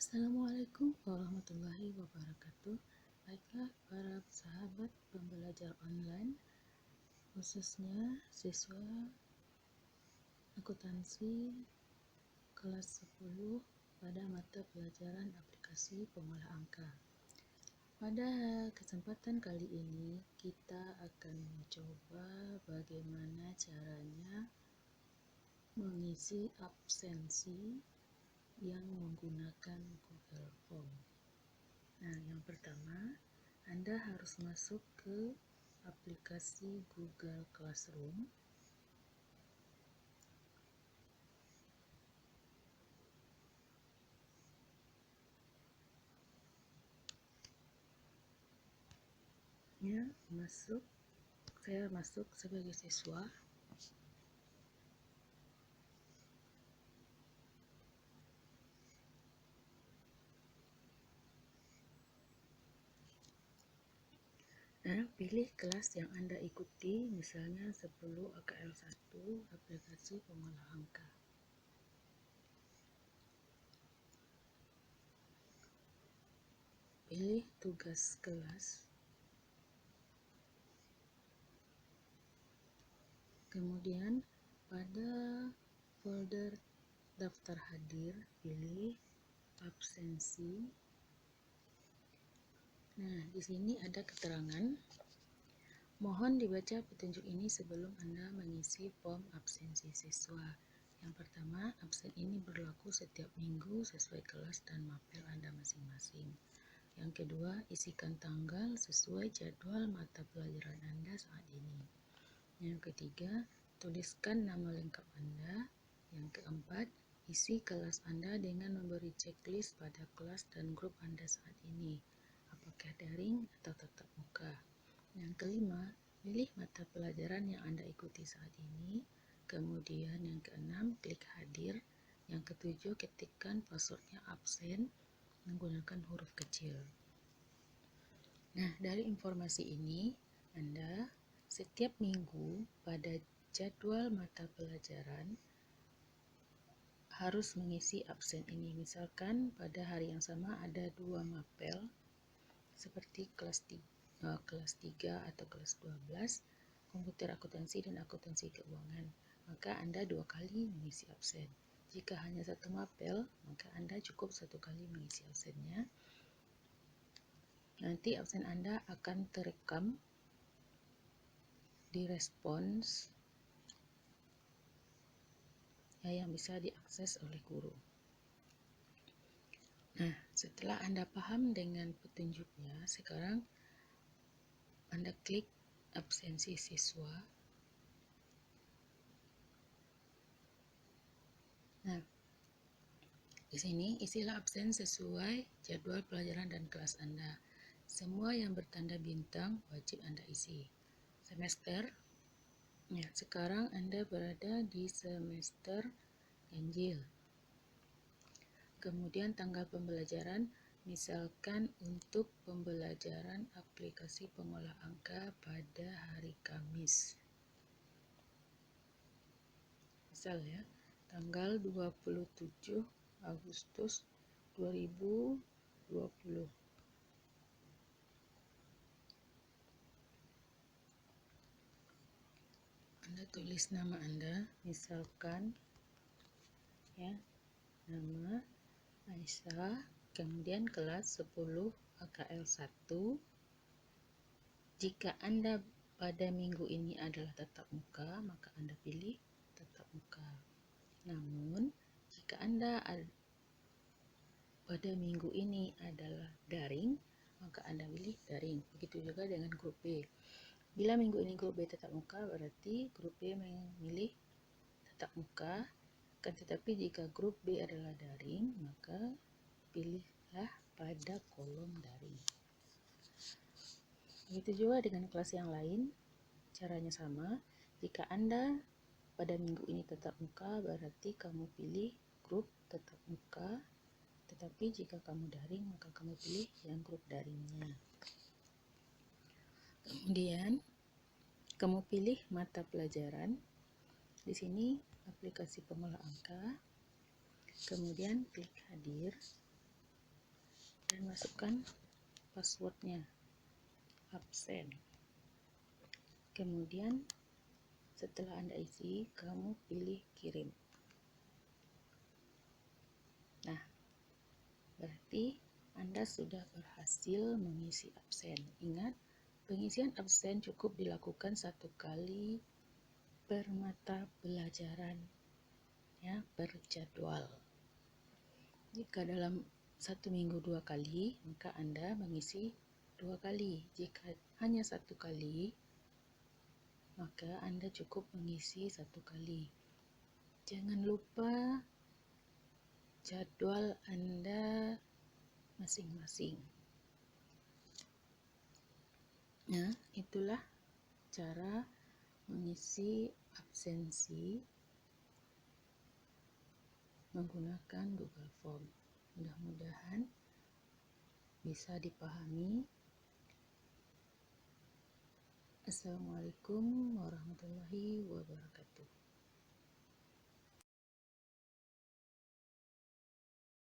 Assalamualaikum warahmatullahi wabarakatuh. Baiklah para sahabat pembelajar online, khususnya siswa akuntansi kelas 10 pada mata pelajaran aplikasi pengolah angka. Pada kesempatan kali ini kita akan mencoba bagaimana caranya mengisi absensi yang menggunakan Google Form. Nah, yang pertama, Anda harus masuk ke aplikasi Google Classroom. Ya, saya masuk sebagai siswa. Nah, pilih kelas yang Anda ikuti, misalnya 10 AKL 1 aplikasi pengolah angka. Pilih tugas kelas. Kemudian pada folder daftar hadir, pilih absensi. Nah, di sini ada keterangan. Mohon dibaca petunjuk ini sebelum Anda mengisi form absensi siswa. Yang pertama, absen ini berlaku setiap minggu sesuai kelas dan mapel Anda masing-masing. Yang kedua, isikan tanggal sesuai jadwal mata pelajaran Anda saat ini. Yang ketiga, tuliskan nama lengkap Anda. Yang keempat, isi kelas Anda dengan memberi checklist pada kelas dan grup Anda saat ini, apakah daring atau tatap muka. Yang kelima, pilih mata pelajaran yang Anda ikuti saat ini. Kemudian yang keenam, klik hadir. Yang ketujuh, ketikkan passwordnya absen menggunakan huruf kecil. Nah, dari informasi ini, Anda setiap minggu pada jadwal mata pelajaran harus mengisi absen ini. Misalkan pada hari yang sama ada 2 mapel seperti kelas 3 atau kelas 12, komputer akuntansi dan akuntansi keuangan. Maka Anda 2 kali mengisi absen. Jika hanya 1 mapel, maka Anda cukup 1 kali mengisi absennya. Nanti absen Anda akan terekam di respons yang bisa diakses oleh guru. Nah, setelah Anda paham dengan petunjuknya, sekarang Anda klik absensi siswa. Nah, di sini isilah absen sesuai jadwal pelajaran dan kelas Anda. Semua yang bertanda bintang wajib Anda isi. Semester. Ya, sekarang Anda berada di semester ganjil. Kemudian tanggal pembelajaran, misalkan untuk pembelajaran aplikasi pengolah angka pada hari Kamis. Misal ya, tanggal 27 Agustus 2020. Anda tulis nama Anda, misalkan ya, nama Aisyah, kemudian kelas 10 AKL 1. Jika Anda pada minggu ini adalah tatap muka, maka Anda pilih tatap muka. Namun, jika Anda pada minggu ini adalah daring, maka Anda pilih daring. Begitu juga dengan grup B. Bila minggu ini grup B tatap muka, berarti grup B memilih tatap muka. Akan tetapi jika grup B adalah daring, maka pilihlah pada kolom daring. Begitu juga dengan kelas yang lain, caranya sama. Jika Anda pada minggu ini tatap muka, berarti kamu pilih grup tatap muka. Tetapi jika kamu daring, maka kamu pilih yang grup daringnya. Kemudian, kamu pilih mata pelajaran. Di sini aplikasi pengolah angka. Kemudian klik hadir. dan masukkan passwordnya, absen. Kemudian setelah Anda isi, kamu pilih kirim. Nah, berarti Anda sudah berhasil mengisi absen. Ingat, pengisian absen cukup dilakukan 1 kali per mata pelajaran, ya, per jadwal. Jika dalam 1 minggu 2 kali, maka Anda mengisi 2 kali. Jika hanya 1 kali, maka Anda cukup mengisi 1 kali. Jangan lupa jadwal Anda masing-masing. Nah, itulah cara mengisi absensi menggunakan Google Form. Mudah-mudahan bisa dipahami. Assalamualaikum warahmatullahi wabarakatuh.